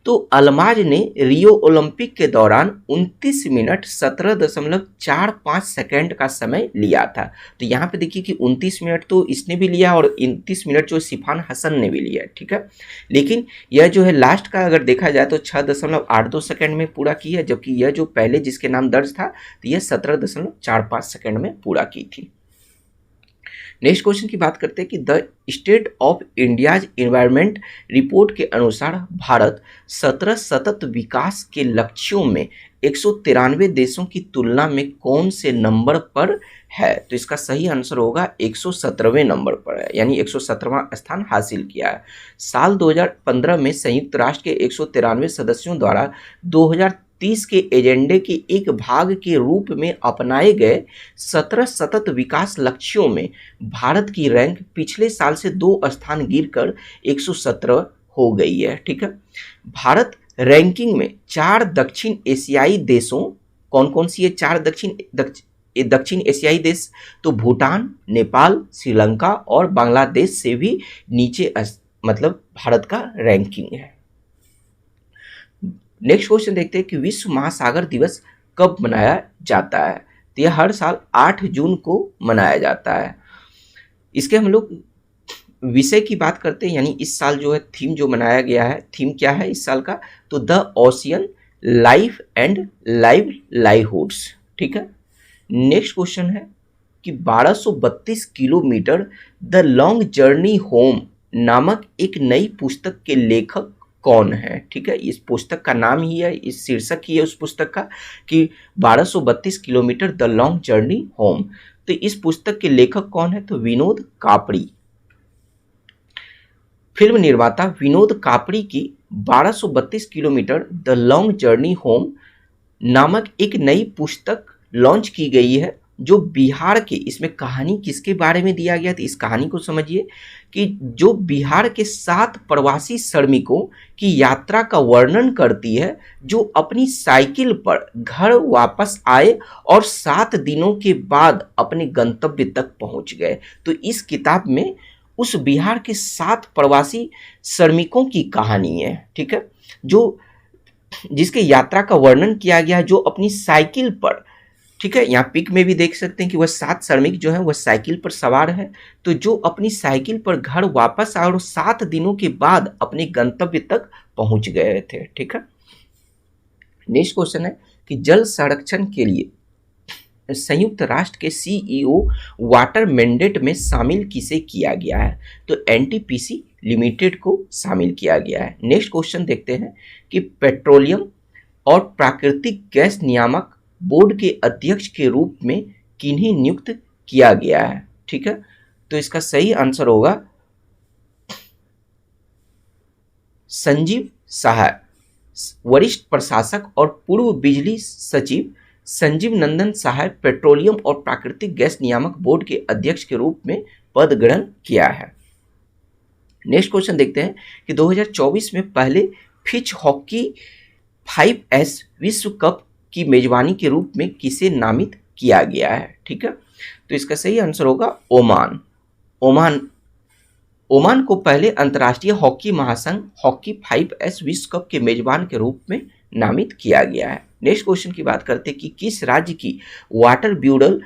तो अल्माज ने रियो ओलंपिक के दौरान 29 मिनट 17.45 सेकंड का समय लिया था। तो यहाँ पे देखिए कि 29 मिनट तो इसने भी लिया और 29 मिनट जो सिफान हसन ने भी लिया। ठीक है, लेकिन यह जो है लास्ट का अगर देखा जाए तो 6.82 सेकंड में पूरा की है, जबकि यह जो पहले जिसके नाम दर्ज था तो यह 17.45 सेकंड में पूरा की थी। नेक्स्ट क्वेश्चन की बात करते हैं कि the state of India's environment report के अनुसार भारत 17 सतत विकास के लक्ष्यों में 193 देशों की तुलना में कौन से नंबर पर है। तो इसका सही आंसर होगा 117वें नंबर पर है, यानी 117वां स्थान हासिल किया है। साल 2015 में संयुक्त राष्ट्र के 193 सदस्यों द्वारा 2030 के एजेंडे के एक भाग के रूप में अपनाए गए 17 सतत विकास लक्ष्यों में भारत की रैंक पिछले साल से 2 स्थान गिरकर 117 हो गई है। ठीक है, भारत रैंकिंग में 4 दक्षिण एशियाई देशों, कौन कौन सी है 4 दक्षिण एशियाई देश, तो भूटान, नेपाल, श्रीलंका और बांग्लादेश से भी नीचे मतलब भारत का रैंकिंग है। नेक्स्ट क्वेश्चन देखते हैं कि विश्व महासागर दिवस कब मनाया जाता है। तो यह हर साल 8 जून को मनाया जाता है। इसके हम लोग विषय की बात करते हैं, यानी इस साल जो है थीम जो मनाया गया है, थीम क्या है इस साल का, तो the ocean life and livelihoods. ठीक है, नेक्स्ट क्वेश्चन है कि 1232 kilometre the long journey home नामक एक नई पुस्तक के लेखक कौन है। ठीक है, इस पुस्तक का नाम ही है, इस शीर्षक ही है उस पुस्तक का कि 1232 kilometre the long journey home. तो इस पुस्तक के लेखक कौन है, तो विनोद कापड़ी। फिल्म निर्माता विनोद कापड़ी की 1232 kilometre the long journey home नामक एक नई पुस्तक लॉन्च की गई है, जो बिहार के, इसमें कहानी किसके बारे में दिया गया, तो इस कहानी को समझिए कि जो बिहार के 7 प्रवासी श्रमिकों की यात्रा का वर्णन करती है, जो अपनी साइकिल पर घर वापस आए और 7 दिनों के बाद अपने गंतव्य तक पहुंच गए। तो इस किताब में उस बिहार के 7 प्रवासी श्रमिकों की कहानी है। ठीक है, जो जिसके यात्रा का वर्णन किया गया है, जो अपनी साइकिल पर, ठीक है, यहाँ पिक में भी देख सकते हैं कि वह 7 श्रमिक जो है वह साइकिल पर सवार है, तो जो अपनी साइकिल पर घर वापस आए और 7 दिनों के बाद अपने गंतव्य तक पहुंच गए थे। ठीक है, नेक्स्ट क्वेश्चन है कि जल संरक्षण के लिए संयुक्त राष्ट्र के सीईओ वाटर मैंडेट में शामिल किसे किया गया है? तो एनटीपीसी लिमिटेड को शामिल किया गया है। नेक्स्ट क्वेश्चन देखते हैं कि पेट्रोलियम और प्राकृतिक गैस नियामक बोर्ड के अध्यक्ष के रूप में किन्हें नियुक्त किया गया है? ठीक है, तो इसका सही आंसर होगा संजीव सहाय। वरिष्ठ प्रशासक और पूर्व बिजली सचिव संजीव नंदन सहाय पेट्रोलियम और प्राकृतिक गैस नियामक बोर्ड के अध्यक्ष के रूप में पद ग्रहण किया है। नेक्स्ट क्वेश्चन देखते हैं कि 2024 में पहले फिच हॉकी 5S विश्व कप की मेजबानी के रूप में किसे नामित किया गया है? ठीक है, तो इसका सही आंसर होगा ओमान। ओमान को पहले अंतर्राष्ट्रीय हॉकी महासंघ हॉकी 5S विश्व कप के मेजबान के रूप में नामित किया गया है। नेक्स्ट क्वेश्चन की बात करते हैं कि किस राज्य की वाटर ब्यूडल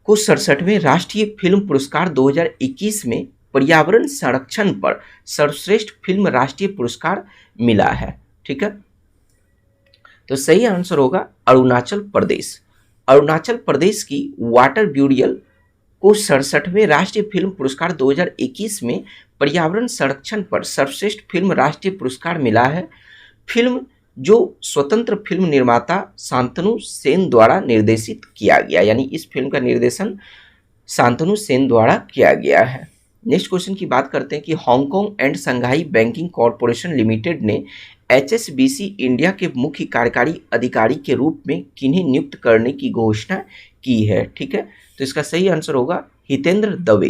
को 67वें राष्ट्रीय फिल्म पुरस्कार 2021 में पर्यावरण संरक्षण पर सर्वश्रेष्ठ फिल्म राष्ट्रीय पुरस्कार मिला है? ठीक है, तो सही आंसर होगा अरुणाचल प्रदेश। अरुणाचल प्रदेश की वाटर ब्यूडल को 67वें राष्ट्रीय फिल्म पुरस्कार 2021 में पर्यावरण संरक्षण पर सर्वश्रेष्ठ फिल्म राष्ट्रीय पुरस्कार मिला है। फिल्म जो स्वतंत्र फिल्म निर्माता शांतनु सेन द्वारा निर्देशित किया गया, यानी इस फिल्म का निर्देशन शांतनु सेन द्वारा किया गया है। नेक्स्ट क्वेश्चन की बात करते हैं कि Hong Kong and Shanghai banking corporation limited ने HSBC इंडिया के मुख्य कार्यकारी अधिकारी के रूप में किन्हें नियुक्त करने की घोषणा की है? ठीक है, तो इसका सही आंसर होगा Hitendra Dave.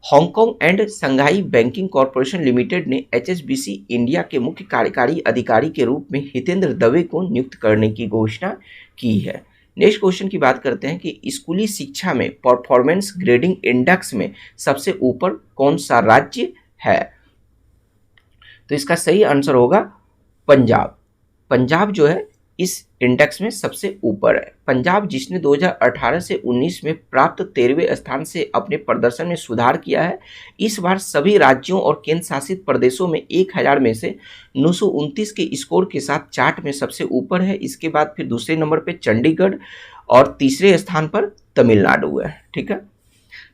Hong Kong and Shanghai banking corporation limited ने HSBC इंडिया के मुख्य कार्यकारी अधिकारी के रूप में हितेंद्र दवे को नियुक्त करने की घोषणा की है। नेक्स्ट क्वेश्चन की बात करते हैं कि स्कूली शिक्षा में परफॉर्मेंस ग्रेडिंग इंडेक्स में सबसे ऊपर कौन सा राज्य है? तो इसका सही आंसर होगा पंजाब। पंजाब जो है इस इंडेक्स में सबसे ऊपर है। पंजाब जिसने 2018 से 19 में प्राप्त 13वें स्थान से अपने प्रदर्शन में सुधार किया है, इस बार सभी राज्यों और केंद्र शासित प्रदेशों में 1000 में से 929 के स्कोर के साथ चार्ट में सबसे ऊपर है। इसके बाद फिर दूसरे नंबर पे चंडीगढ़ और तीसरे स्थान पर तमिलनाडु है। ठीक है,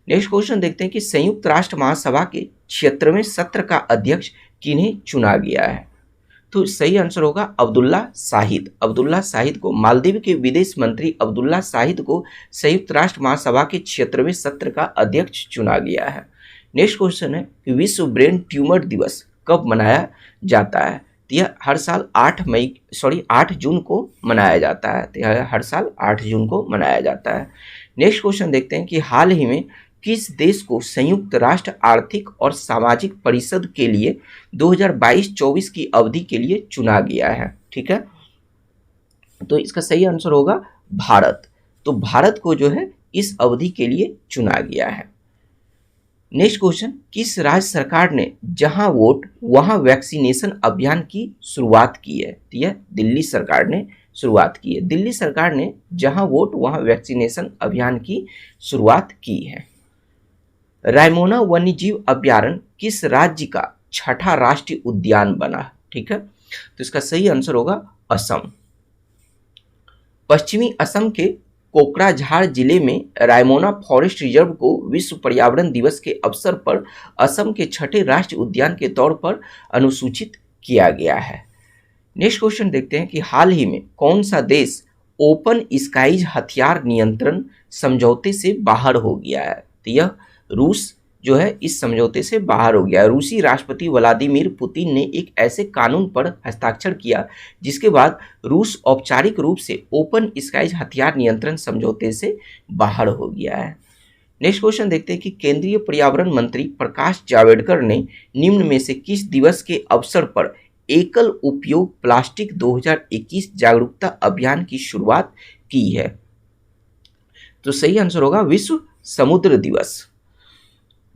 नेक्स्ट क्वेश्चन देखते हैं कि संयुक्त राष्ट्र महासभा के 76वें सत्र का अध्यक्ष किन्हें चुना गया है? तो सही आंसर होगा अब्दुल्ला शाहिद। अब्दुल्ला शाहिद को, मालदीव के विदेश मंत्री अब्दुल्ला शाहिद को संयुक्त राष्ट्र महासभा के 76वें सत्र का अध्यक्ष चुना गया है। नेक्स्ट क्वेश्चन है कि विश्व ब्रेन ट्यूमर दिवस कब मनाया जाता है? तो यह हर साल 8 जून को मनाया जाता है। तो यह हर साल 8 जून को मनाया जाता है। नेक्स्ट क्वेश्चन देखते हैं कि हाल ही में किस देश को संयुक्त राष्ट्र आर्थिक और सामाजिक परिषद के लिए 2022-24 की अवधि के लिए चुना गया है? ठीक है, तो इसका सही आंसर होगा भारत। तो भारत को जो है इस अवधि के लिए चुना गया है। नेक्स्ट क्वेश्चन, किस राज्य सरकार ने जहां वोट वहां वैक्सीनेशन अभियान की शुरुआत की है? तो यह दिल्ली सरकार ने शुरुआत की है। दिल्ली सरकार ने जहां वोट वहां वैक्सीनेशन अभियान की शुरुआत की है। रायमोना वन्यजीव अभ्यारण्य किस राज्य का 6ठा राष्ट्रीय उद्यान बना? ठीक है, तो इसका सही आंसर होगा असम। पश्चिमी असम के कोकराझार जिले में रायमोना फॉरेस्ट रिजर्व को विश्व पर्यावरण दिवस के अवसर पर असम के 6ठे राष्ट्रीय उद्यान के तौर पर अनुसूचित किया गया है। नेक्स्ट क्वेश्चन देखते हैं कि हाल ही में कौन सा देश ओपन स्काईज हथियार नियंत्रण समझौते से बाहर हो गया है? तो यह रूस जो है इस समझौते से बाहर हो गया है। रूसी राष्ट्रपति व्लादिमीर पुतिन ने एक ऐसे कानून पर हस्ताक्षर किया जिसके बाद रूस औपचारिक रूप से ओपन स्काईज हथियार नियंत्रण समझौते से बाहर हो गया है। नेक्स्ट क्वेश्चन देखते हैं कि केंद्रीय पर्यावरण मंत्री प्रकाश जावड़ेकर ने निम्न में से किस दिवस के अवसर पर एकल उपयोग प्लास्टिक 2021 जागरूकता अभियान की शुरुआत की है? तो सही आंसर होगा विश्व समुद्र दिवस।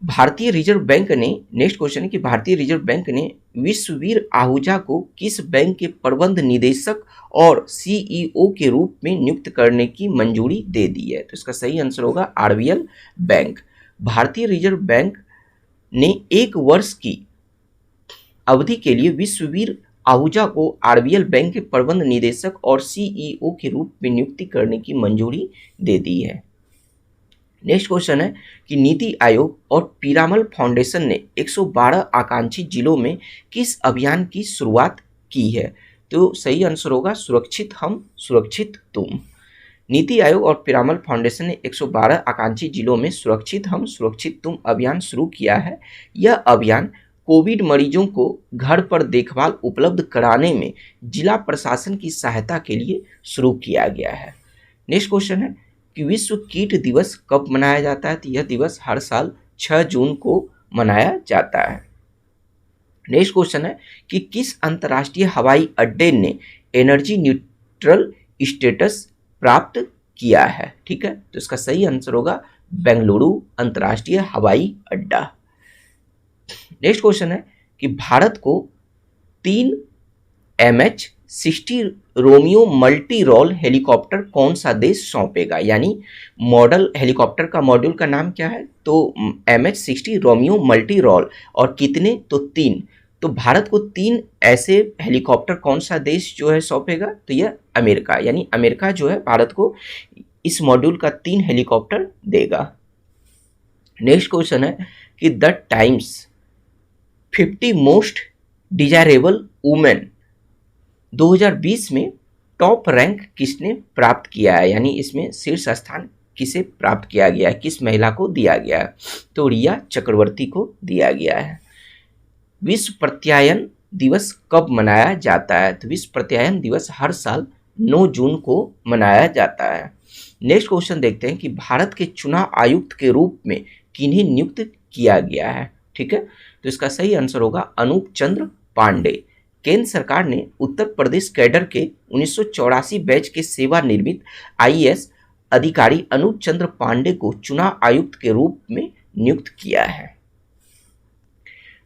भारतीय रिजर्व बैंक ने, नेक्स्ट क्वेश्चन है कि भारतीय रिजर्व बैंक ने विश्ववीर आहूजा को किस बैंक के प्रबंध निदेशक और सीईओ के रूप में नियुक्त करने की मंजूरी दे दी है? तो इसका सही आंसर होगा आरबीएल बैंक। भारतीय रिजर्व बैंक ने 1 वर्ष की अवधि के लिए विश्ववीर आहूजा को आरबीएल बैंक के प्रबंध निदेशक और सीईओ के रूप में नियुक्ति करने की मंजूरी दे दी है। नेक्स्ट क्वेश्चन है कि नीति आयोग और पीरामल फाउंडेशन ने 112 आकांक्षी जिलों में किस अभियान की शुरुआत की है? तो सही आंसर होगा सुरक्षित हम सुरक्षित तुम। नीति आयोग और पीरामल फाउंडेशन ने 112 आकांक्षी जिलों में सुरक्षित हम सुरक्षित तुम अभियान शुरू किया है। यह अभियान कोविड मरीजों को घर पर देखभाल उपलब्ध कराने में जिला प्रशासन की सहायता के लिए शुरू किया गया है। नेक्स्ट क्वेश्चन है कि विश्व कीट दिवस कब मनाया जाता है? तो यह दिवस हर साल 6 जून को मनाया जाता है। नेक्स्ट क्वेश्चन है कि किस अंतर्राष्ट्रीय हवाई अड्डे ने एनर्जी न्यूट्रल स्टेटस प्राप्त किया है? ठीक है, तो इसका सही आंसर होगा बेंगलुरु अंतर्राष्ट्रीय हवाई अड्डा। नेक्स्ट क्वेश्चन है कि भारत को 3 MH-60 Romeo multi role helicopter कौन सा देश सौंपेगा? यानी मॉडल हेलीकॉप्टर का मॉड्यूल का नाम क्या है? तो MH-60 रोमियो मल्टी रोल। और कितने? तो 3। तो भारत को 3 ऐसे हेलीकॉप्टर कौन सा देश जो है सौंपेगा? तो यह अमेरिका, यानी अमेरिका जो है भारत को इस मॉड्यूल का 3 हेलीकॉप्टर देगा। नेक्स्ट क्वेश्चन है कि the times 50 most desirable women 2020 में टॉप रैंक किसने प्राप्त किया है? यानी इसमें शीर्ष स्थान किसे प्राप्त किया गया है, किस महिला को दिया गया है? तो रिया चक्रवर्ती को दिया गया है। विश्व प्रत्यायन दिवस कब मनाया जाता है? तो विश्व प्रत्यायन दिवस हर साल 9 जून को मनाया जाता है। नेक्स्ट क्वेश्चन देखते हैं कि भारत के चुनाव आयुक्त के रूप में किन्हें नियुक्त किया गया है? ठीक है, तो इसका सही आंसर होगा अनूप चंद्र पांडे। केंद्र सरकार ने उत्तर प्रदेश कैडर के 1984 बैच के सेवानिवृत्त आईएएस अधिकारी अनूप चंद्र पांडे को चुनाव आयुक्त के रूप में नियुक्त किया है।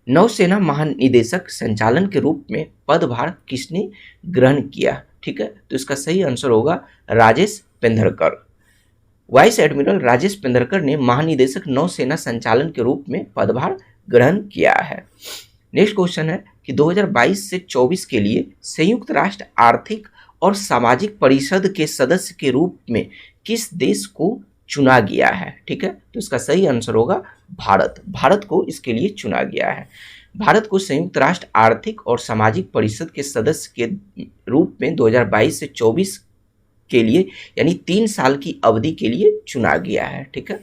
नौसेना महानिदेशक संचालन के रूप में पदभार किसने ग्रहण किया? ठीक है, तो इसका सही आंसर होगा राजेश पेंदरकर। वाइस एडमिरल राजेश पेंदरकर ने महानिदेशक नौसेना संचालन के रूप में पदभार ग्रहण किया है। नेक्स्ट क्वेश्चन है कि 2022 से 24 के लिए संयुक्त राष्ट्र आर्थिक और सामाजिक परिषद के सदस्य के रूप में किस देश को चुना गया है? ठीक है, तो इसका सही आंसर होगा भारत। भारत को इसके लिए चुना गया है। भारत को संयुक्त राष्ट्र आर्थिक और सामाजिक परिषद के सदस्य के रूप में 2022 से 24 के लिए यानी 3 साल की अवधि के लिए चुना गया है। ठीक है,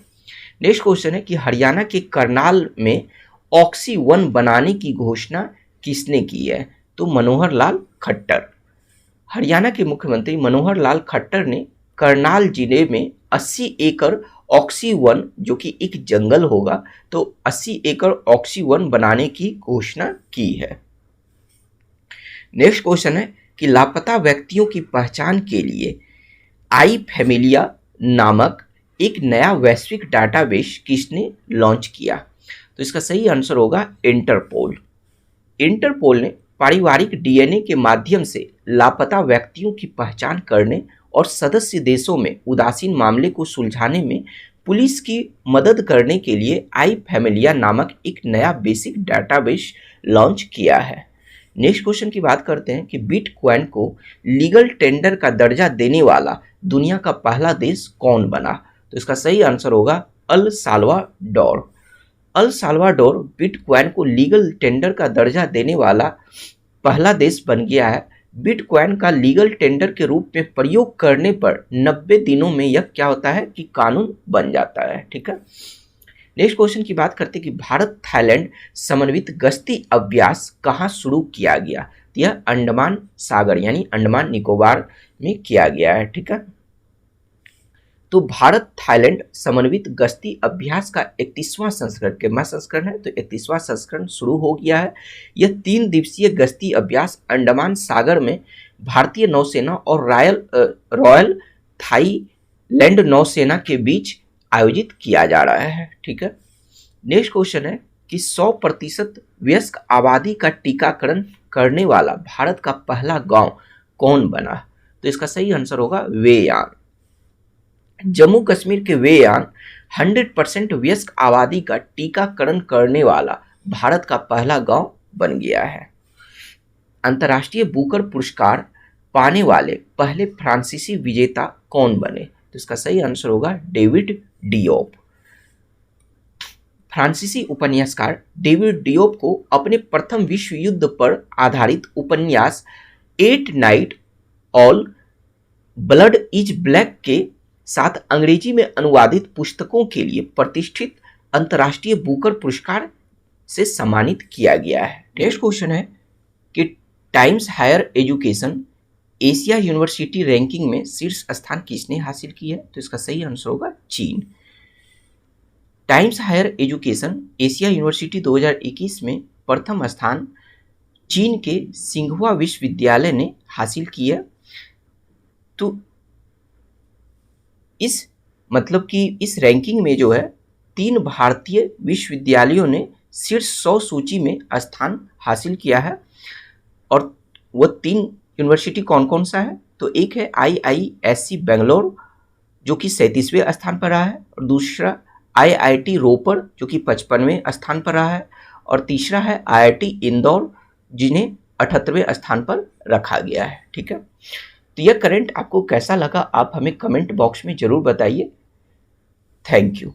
नेक्स्ट क्वेश्चन है कि हरियाणा के करनाल में ऑक्सी 1 बनाने की घोषणा किसने की है? तो मनोहर लाल खट्टर। हरियाणा के मुख्यमंत्री मनोहर लाल खट्टर ने करनाल जिले में 80 एकड़ ऑक्सी 1 जो कि एक जंगल होगा, तो 80 एकड़ ऑक्सी 1 बनाने की घोषणा की है। नेक्स्ट क्वेश्चन है कि लापता व्यक्तियों की पहचान के लिए आई फैमिलिया नामक एक नया वैश्विक डाटाबेस किसने लॉन्च किया? तो इसका सही आंसर होगा इंटरपोल। इंटरपोल ने पारिवारिक डीएनए के माध्यम से लापता व्यक्तियों की पहचान करने और सदस्य देशों में उदासीन मामले को सुलझाने में पुलिस की मदद करने के लिए आई फैमिलिया नामक एक नया बेसिक डाटाबेस लॉन्च किया है। नेक्स्ट क्वेश्चन की बात करते हैं कि बिटकॉइन को लीगल टेंडर का दर्जा देने वाला दुनिया का पहला देश कौन बना? तो इसका सही आंसर होगा El Salvador. El Salvador bitcoin को लीगल टेंडर का दर्जा देने वाला पहला देश बन गया है। बिटकॉइन का लीगल टेंडर के रूप में प्रयोग करने पर 90 दिनों में यह क्या होता है कि कानून बन जाता है। ठीक है, नेक्स्ट क्वेश्चन की बात करते हैं कि भारत थाईलैंड समन्वित गश्ती अभ्यास कहाँ शुरू किया गया? यह अंडमान सागर यानी अंडमान निकोबार में किया गया है। ठीक है, तो भारत थाईलैंड समन्वित गश्ती अभ्यास का 31वां संस्करण कितना संस्करण है? तो 31वां संस्करण शुरू हो गया है। यह 3 दिवसीय गश्ती अभ्यास अंडमान सागर में भारतीय नौसेना और रॉयल थाईलैंड नौसेना के बीच आयोजित किया जा रहा है। ठीक है, नेक्स्ट क्वेश्चन है कि 100% वयस्क आबादी का टीकाकरण करने वाला भारत का पहला गांव कौन बना? तो इसका सही आंसर होगा वेयांग। जम्मू कश्मीर के वेयांग 100% वयस्क आबादी का टीकाकरण करने वाला भारत का पहला गांव बन गया है। अंतर्राष्ट्रीय बुकर पुरस्कार पाने वाले पहले फ्रांसीसी विजेता कौन बने? तो इसका सही आंसर होगा डेविड डियोप। फ्रांसीसी उपन्यासकार डेविड डियोप को अपने प्रथम विश्व युद्ध पर आधारित उपन्यास at night all blood is black के साथ अंग्रेजी में अनुवादित पुस्तकों के लिए प्रतिष्ठित अंतर्राष्ट्रीय बुकर पुरस्कार से सम्मानित किया गया है। नेक्स्ट क्वेश्चन है कि Times higher education Asia university ranking में शीर्ष स्थान किसने हासिल किया है? तो इसका सही आंसर होगा चीन। Times higher education Asia university 2021 में प्रथम स्थान चीन के सिंघुआ विश्वविद्यालय ने हासिल किया। तो इस रैंकिंग में जो है 3 भारतीय विश्वविद्यालयों ने शीर्ष 100 सूची में स्थान हासिल किया है। और वो 3 यूनिवर्सिटी कौन कौन सा है? तो एक है IISc बेंगलोर जो कि 37वें स्थान पर रहा है, और दूसरा IIT रोपर जो कि 55वें स्थान पर रहा है, और तीसरा है IIT इंदौर जिन्हें 78वें स्थान पर रखा गया है। ठीक है, तो यह करंट आपको कैसा लगा आप हमें कमेंट बॉक्स में जरूर बताइए। Thank you.